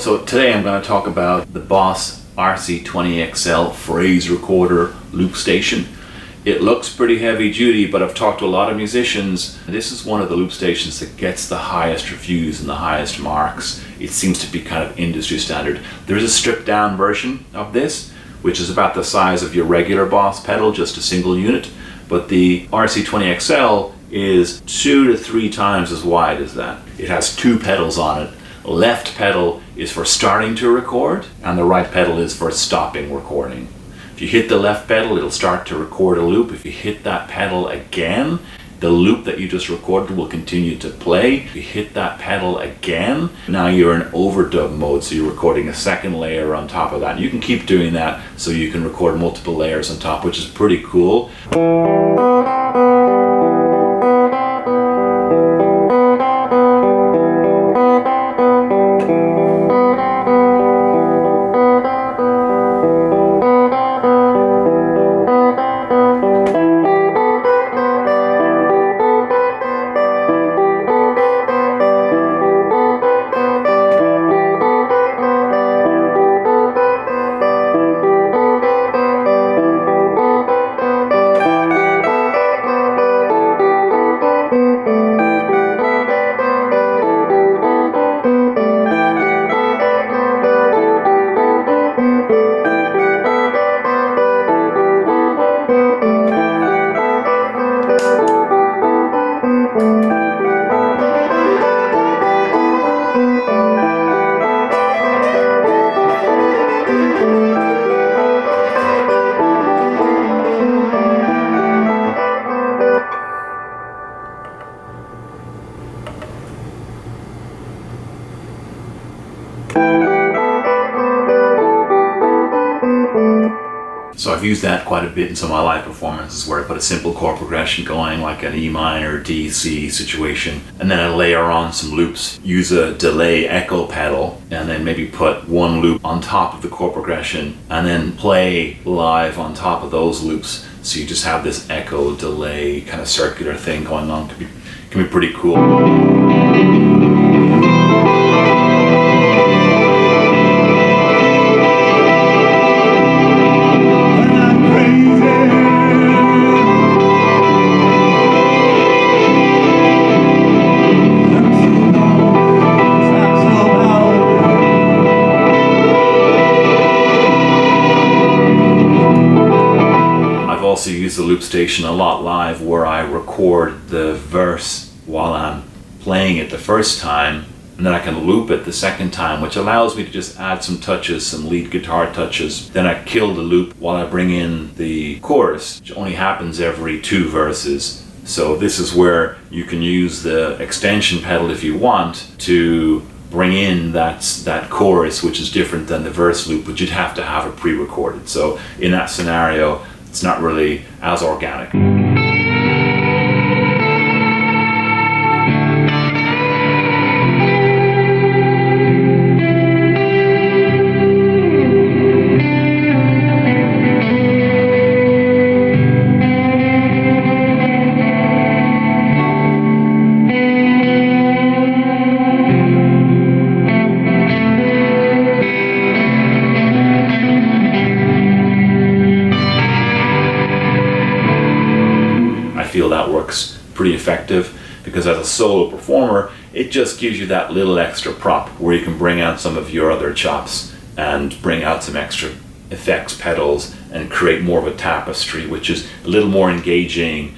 So today I'm going to talk about the Boss RC-20XL phrase recorder loop station. It looks pretty heavy duty, but I've talked to a lot of musicians. This is one of the loop stations that gets the highest reviews and the highest marks. It seems to be kind of industry standard. There is a stripped down version of this, which is about the size of your regular Boss pedal, just a single unit. But the RC-20XL is 2 to 3 times as wide as that. It has 2 pedals on it. Left pedal is for starting to record, and the right pedal is for stopping recording. If you hit the left pedal, it'll start to record a loop. If you hit that pedal again, the loop that you just recorded will continue to play. If you hit that pedal again, now you're in overdub mode, so you're recording a second layer on top of that. You can keep doing that so you can record multiple layers on top, which is pretty cool. So I've used that quite a bit in some of my live performances where I put a simple chord progression going, like an E minor, D, C situation, and then I layer on some loops, use a delay echo pedal, and then maybe put one loop on top of the chord progression, and then play live on top of those loops. So you just have this echo delay kind of circular thing going on. Can be pretty cool. Also use the loop station a lot live, where I record the verse while I'm playing it the first time, and then I can loop it the second time, which allows me to just add some touches, some lead guitar touches. Then I kill the loop while I bring in the chorus, which only happens every 2 verses. So this is where you can use the extension pedal if you want to bring in that chorus, which is different than the verse loop, but you'd have to have it pre-recorded. So in that scenario, it's not really as organic. I feel that works pretty effective, because as a solo performer, it just gives you that little extra prop where you can bring out some of your other chops and bring out some extra effects pedals and create more of a tapestry, which is a little more engaging.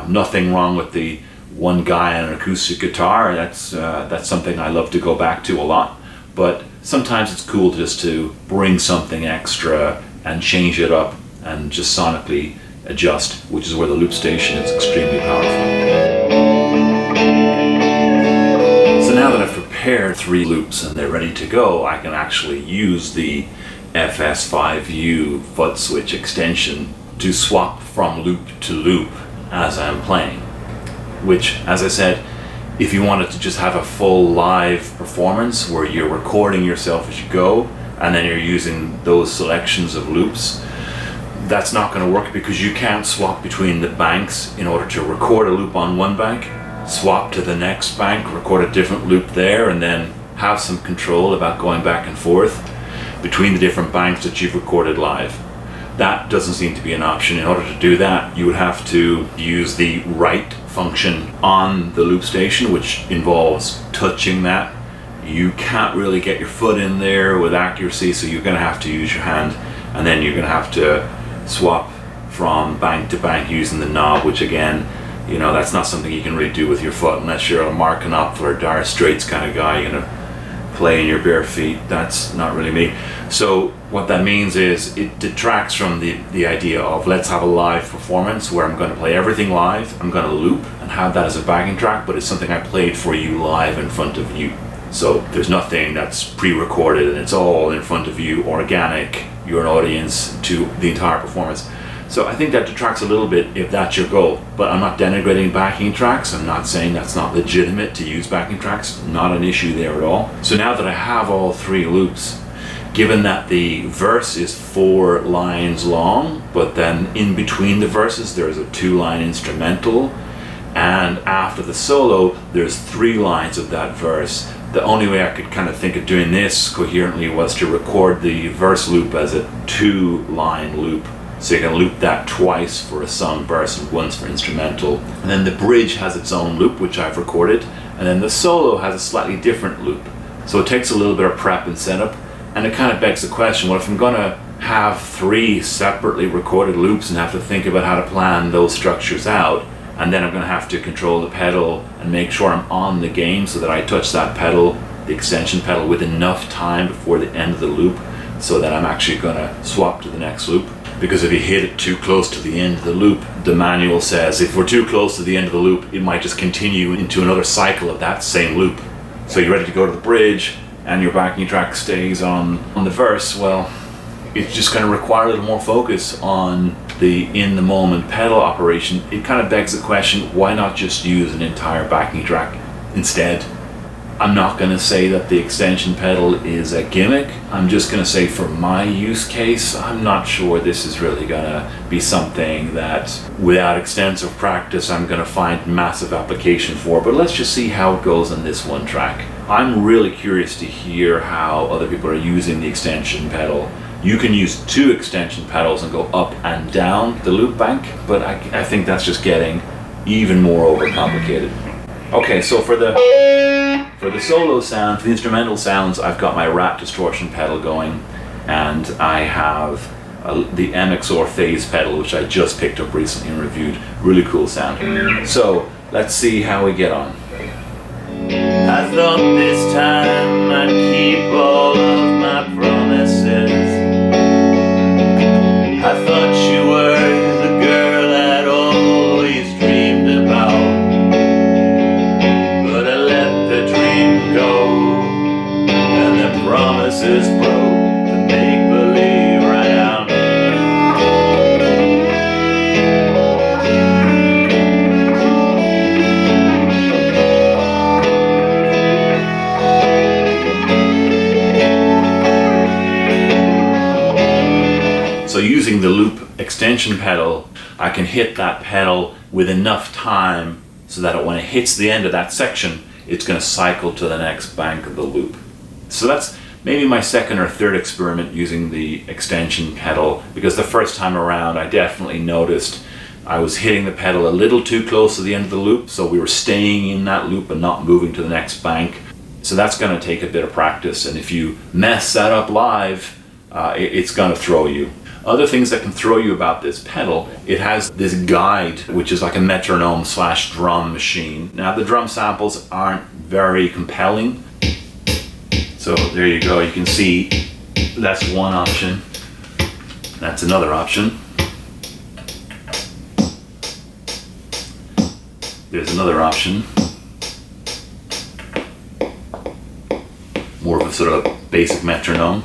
Nothing wrong with the one guy on an acoustic guitar. That's something I love to go back to a lot, but sometimes it's cool just to bring something extra and change it up and just sonically adjust, which is where the loop station is extremely powerful. So now that I've prepared 3 loops and they're ready to go, I can actually use the FS5U footswitch extension to swap from loop to loop as I'm playing, which, as I said, if you wanted to just have a full live performance where you're recording yourself as you go and then you're using those selections of loops, that's not going to work, because you can't swap between the banks in order to record a loop on one bank, swap to the next bank, record a different loop there, and then have some control about going back and forth between the different banks that you've recorded live. That doesn't seem to be an option. In order to do that, you would have to use the write function on the loop station, which involves touching that. You can't really get your foot in there with accuracy, so you're going to have to use your hand, and then you're going to have to swap from bank to bank using the knob, which again, you know, that's not something you can really do with your foot unless you're a Mark Knopfler, Dire Straits kind of guy. You're going to play in your bare feet. That's not really me. So what that means is it detracts from the idea of let's have a live performance where I'm going to play everything live, I'm going to loop and have that as a backing track, but it's something I played for you live in front of you. So there's nothing that's pre-recorded and it's all in front of you, organic, you're an audience to the entire performance. So I think that detracts a little bit if that's your goal, but I'm not denigrating backing tracks. I'm not saying that's not legitimate to use backing tracks, not an issue there at all. So now that I have all three loops, given that the verse is 4 lines long, but then in between the verses there's a 2-line instrumental, and after the solo there's 3 lines of that verse. The only way I could kind of think of doing this coherently was to record the verse loop as a 2-line loop. So you can loop that twice for a sung verse and once for instrumental. And then the bridge has its own loop, which I've recorded. And then the solo has a slightly different loop. So it takes a little bit of prep and setup. And it kind of begs the question, well, if I'm going to have 3 separately recorded loops and have to think about how to plan those structures out, and then I'm going to have to control the pedal and make sure I'm on the game so that I touch that pedal, the extension pedal, with enough time before the end of the loop so that I'm actually going to swap to the next loop. Because if you hit it too close to the end of the loop, the manual says if we're too close to the end of the loop, it might just continue into another cycle of that same loop. So you're ready to go to the bridge and your backing track stays on the verse, well, it's just going to require a little more focus on the in-the-moment pedal operation. It kind of begs the question, why not just use an entire backing track instead? I'm not going to say that the extension pedal is a gimmick. I'm just going to say for my use case, I'm not sure this is really going to be something that without extensive practice I'm going to find massive application for, but let's just see how it goes on this one track. I'm really curious to hear how other people are using the extension pedal. You can use 2 extension pedals and go up and down the loop bank, but I think that's just getting even more overcomplicated. Okay, so for the solo sound, for the instrumental sounds, I've got my rat distortion pedal going, and I have the MXR phase pedal, which I just picked up recently and reviewed. Really cool sound. So let's see how we get on. I thought this time I'd keep all of my promises. I thought you were the girl I'd always dreamed about. Promises broke, the make-believe ran out. So using the loop extension pedal, I can hit that pedal with enough time so that when it hits the end of that section, it's going to cycle to the next bank of the loop. So that's maybe my second or third experiment using the extension pedal, because the first time around I definitely noticed I was hitting the pedal a little too close to the end of the loop, so we were staying in that loop and not moving to the next bank. So that's going to take a bit of practice, and if you mess that up live, it's going to throw you. Other things that can throw you about this pedal, it has this guide, which is like a metronome / drum machine. Now the drum samples aren't very compelling, so there you go, you can see that's one option, that's another option. There's another option, more of a sort of basic metronome.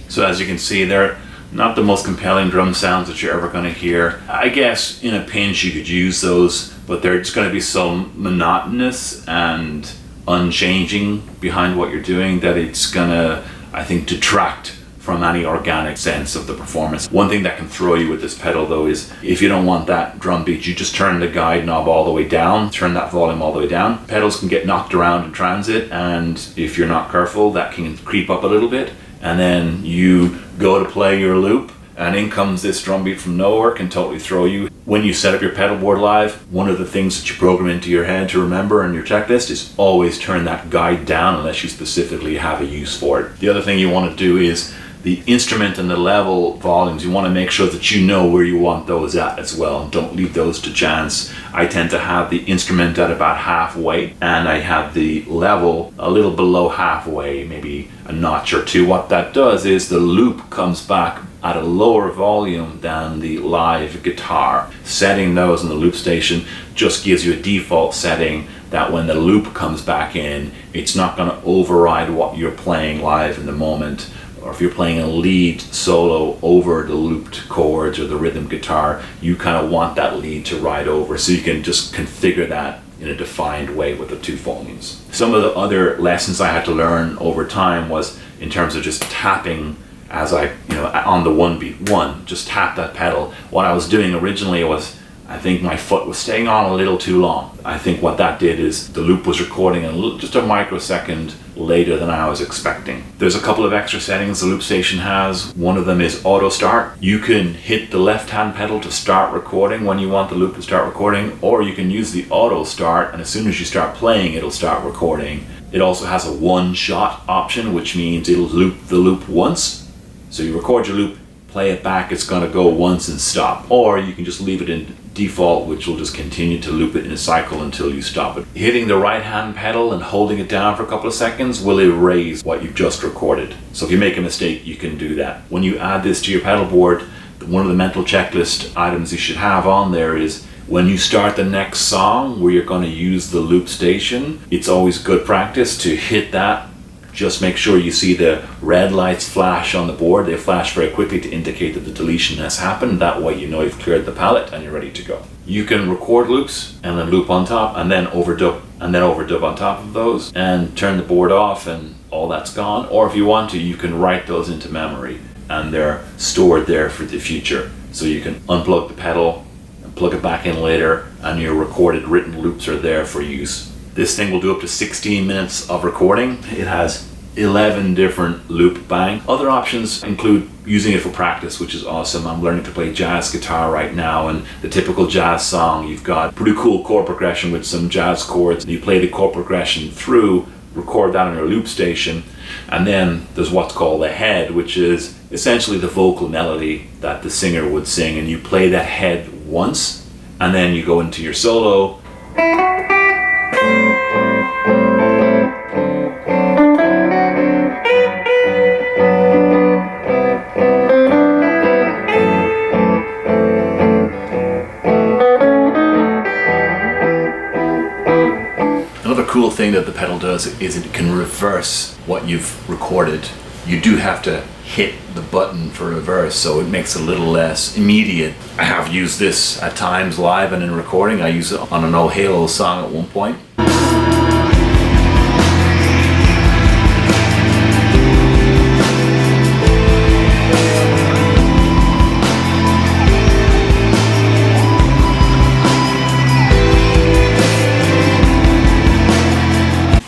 So as you can see, they're not the most compelling drum sounds that you're ever going to hear. I guess in a pinch you could use those, but they're just going to be so monotonous and unchanging behind what you're doing, that it's gonna, I think, detract from any organic sense of the performance. One thing that can throw you with this pedal though is if you don't want that drum beat, you just turn the guide knob all the way down, turn that volume all the way down. Pedals can get knocked around in transit, and if you're not careful, that can creep up a little bit, and then you go to play your loop and in comes this drum beat from nowhere, can totally throw you. When you set up your pedal board live, one of the things that you program into your head to remember in your checklist is always turn that guide down unless you specifically have a use for it. The other thing you want to do is the instrument and the level volumes, you want to make sure that you know where you want those at as well, and don't leave those to chance. I tend to have the instrument at about halfway, and I have the level a little below halfway, maybe a notch or two. What that does is the loop comes back at a lower volume than the live guitar. Setting those in the loop station just gives you a default setting that when the loop comes back in, it's not going to override what you're playing live in the moment. Or if you're playing a lead solo over the looped chords or the rhythm guitar, you kind of want that lead to ride over, so you can just configure that in a defined way with the two volumes. Some of the other lessons I had to learn over time was in terms of just tapping as I, on the one beat, just tap that pedal. What I was doing originally was, I think my foot was staying on a little too long. I think what that did is the loop was recording just a microsecond later than I was expecting. There's a couple of extra settings the loop station has. One of them is auto start. You can hit the left hand pedal to start recording when you want the loop to start recording, or you can use the auto start, and as soon as you start playing, it'll start recording. It also has a one shot option, which means it'll loop the loop once. So you record your loop, play it back, it's going to go once and stop. Or you can just leave it in default, which will just continue to loop it in a cycle until you stop it. Hitting the right hand pedal and holding it down for a couple of seconds will erase what you've just recorded. So if you make a mistake, you can do that. When you add this to your pedal board, one of the mental checklist items you should have on there is when you start the next song where you're going to use the loop station, it's always good practice to hit that. Just make sure you see the red lights flash on the board. They flash very quickly to indicate that the deletion has happened. That way you know you've cleared the palette and you're ready to go. You can record loops and then loop on top and then overdub on top of those and turn the board off and all that's gone. Or if you want to, you can write those into memory and they're stored there for the future. So you can unplug the pedal and plug it back in later and your recorded written loops are there for use. This thing will do up to 16 minutes of recording. It has 11 different loop banks. Other options include using it for practice, which is awesome. I'm learning to play jazz guitar right now, and the typical jazz song, you've got pretty cool chord progression with some jazz chords. You play the chord progression through, record that on your loop station, and then there's what's called the head, which is essentially the vocal melody that the singer would sing, and you play that head once, and then you go into your solo. Another cool thing that the pedal does is it can reverse what you've recorded. You do have to hit the button for reverse, so it makes it a little less immediate. I have used this at times live and in recording. I use it on an old Halo song at one point.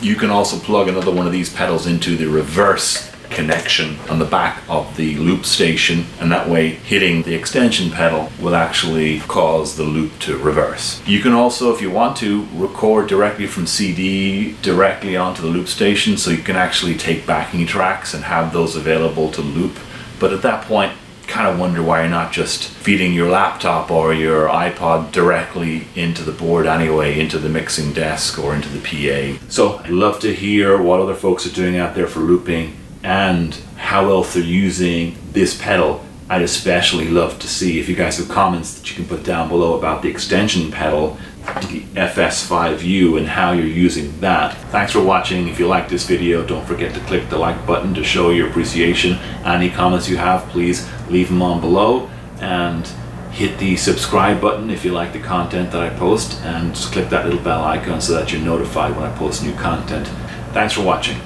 You can also plug another one of these pedals into the reverse connection on the back of the loop station, and that way hitting the extension pedal will actually cause the loop to reverse. You can also, if you want to, record directly from CD directly onto the loop station, so you can actually take backing tracks and have those available to loop. But at that point, kind of wonder why you're not just feeding your laptop or your iPod directly into the board anyway, into the mixing desk or into the PA. So I'd love to hear what other folks are doing out there for looping and how else they're using this pedal. I'd especially love to see if you guys have comments that you can put down below about the extension pedal, the FS5U, and how you're using that. Thanks for watching. If you like this video, don't forget to click the like button to show your appreciation. Any comments you have, please leave them on below, and Hit the subscribe button if you like the content that I post, and just click that little bell icon so that you're notified when I post new content. Thanks for watching.